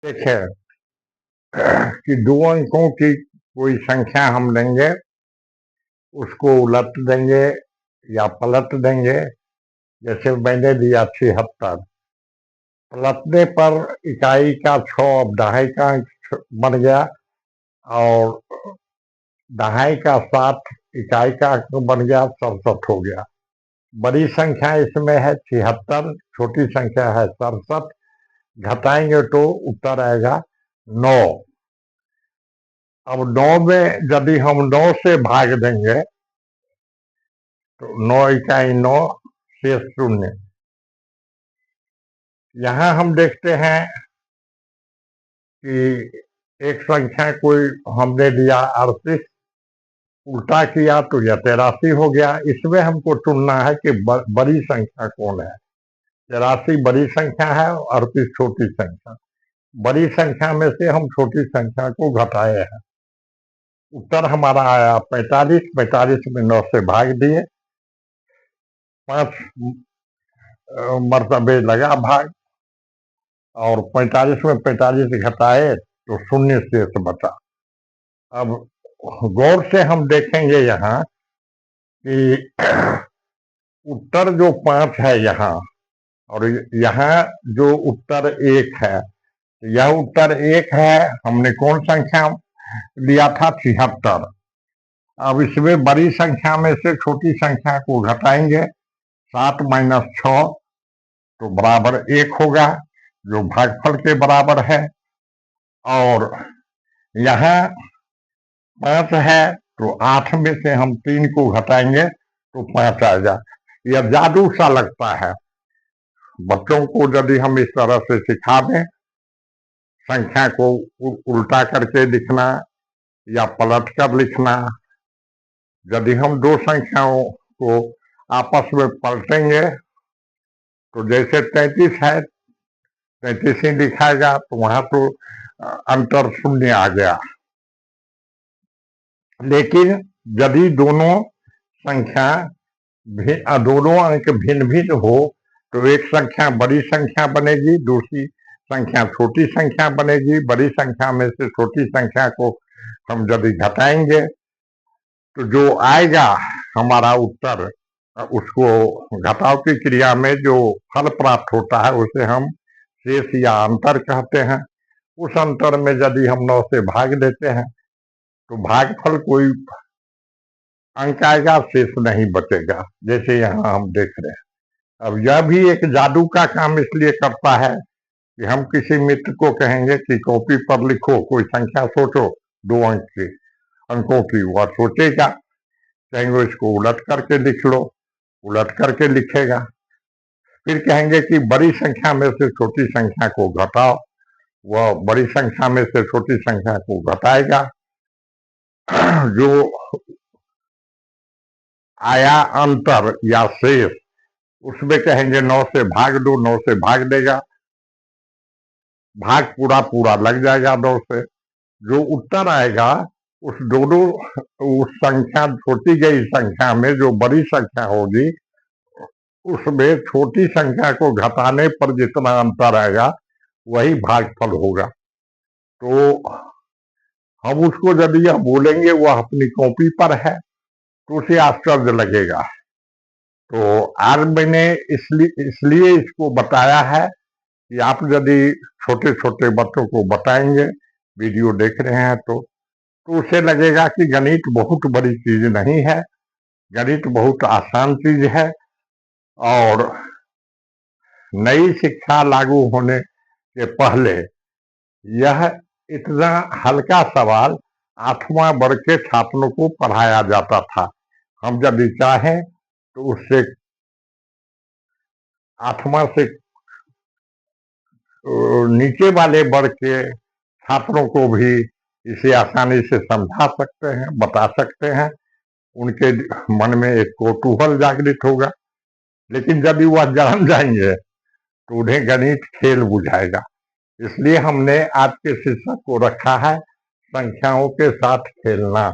देखिए कि दो अंकों की कोई संख्या हम लेंगे, उसको उलट देंगे या पलट देंगे। जैसे मैंने दिया 76, पलटने पर इकाई का 6 अब दहाई का अंक बन गया, और दहाई का 7 इकाई का अंक बन गया, 67 हो गया। बड़ी संख्या इसमें है 76, छोटी संख्या है 67। घटाएंगे तो उत्तर आएगा 9। अब 9 में यदि हम 9 से भाग देंगे तो 9 इकाई 9, शेष 0। यहाँ हम देखते हैं कि एक संख्या कोई हमने दिया 38, उल्टा किया तो यह 83 हो गया। इसमें हमको चुनना है कि बड़ी संख्या कौन है। 83 बड़ी संख्या है और 38 छोटी संख्या। बड़ी संख्या में से हम छोटी संख्या को घटाए हैं। उत्तर हमारा आया 45। 45 में 9 से भाग दिए, 5 मरतबे लगा भाग, और 45 में 45 घटाए तो 0 शेष बचा। अब गौर से हम देखेंगे यहाँ कि उत्तर जो 5 है यहाँ, और यहाँ जो उत्तर 1 है, यह उत्तर 1 है। हमने कौन संख्या लिया था? 76। अब इसमें बड़ी संख्या में से छोटी संख्या को घटाएंगे, 7 माइनस 6 तो बराबर 1 होगा, जो भागफल के बराबर है। और यहाँ 5 है तो 8 में से हम 3 को घटाएंगे तो 5 आएगा। यह जादू सा लगता है। बच्चों को यदि हम इस तरह से सिखा दें, संख्या को उल्टा करके लिखना या पलट कर लिखना, यदि हम दो संख्याओं को आपस में पलटेंगे तो जैसे 33 है 33 ही लिखाएगा, तो वहां तो अंतर 0 आ गया। लेकिन यदि दोनों संख्या दोनों अंक भिन्न भिन्न हो तो एक संख्या बड़ी संख्या बनेगी, दूसरी संख्या छोटी संख्या बनेगी। बड़ी संख्या में से छोटी संख्या को हम यदि घटाएंगे तो जो आएगा हमारा उत्तर, उसको घटाव की क्रिया में जो फल प्राप्त होता है उसे हम शेष या अंतर कहते हैं। उस अंतर में यदि हम 9 से भाग देते हैं तो भागफल कोई अंक आएगा, शेष नहीं बचेगा, जैसे यहाँ हम देख रहे हैं। अब यह भी एक जादू का काम इसलिए करता है कि हम किसी मित्र को कहेंगे कि कॉपी पर लिखो कोई संख्या, सोचो 2 अंक की अंकों की, वह सोचेगा। कहेंगे इसको उलट करके लिख लो, उलट करके लिखेगा। फिर कहेंगे कि बड़ी संख्या में से छोटी संख्या को घटाओ, वह बड़ी संख्या में से छोटी संख्या को घटाएगा। जो आया अंतर या शेष, उसमें कहेंगे 9 से भाग दो, 9 से भाग देगा, भाग पूरा पूरा लग जाएगा 9 से। जो उत्तर आएगा उस दोनों उस संख्या छोटी गई संख्या में जो बड़ी संख्या होगी, उसमें छोटी संख्या को घटाने पर जितना अंतर आएगा वही भागफल होगा। तो हम उसको यदि यह बोलेंगे वह अपनी कॉपी पर है तो उसे आश्चर्य लगेगा। तो आज मैंने इसलिए इसको बताया है कि आप यदि छोटे छोटे बच्चों को बताएंगे, वीडियो देख रहे हैं तो उसे लगेगा कि गणित बहुत बड़ी चीज नहीं है, गणित बहुत आसान चीज है। और नई शिक्षा लागू होने के पहले यह इतना हल्का सवाल 8वां वर्ग के छात्रों को पढ़ाया जाता था। हम यदि चाहें तो उससे 8वां से नीचे वाले वर्ग के छात्रों को भी इसे आसानी से समझा सकते हैं, बता सकते हैं। उनके मन में एक कौतूहल जागृत होगा। लेकिन यदि वह जान जाएंगे तो उन्हें गणित खेल बुझाएगा। इसलिए हमने आज के शीर्षक को रखा है संख्याओं के साथ खेलना।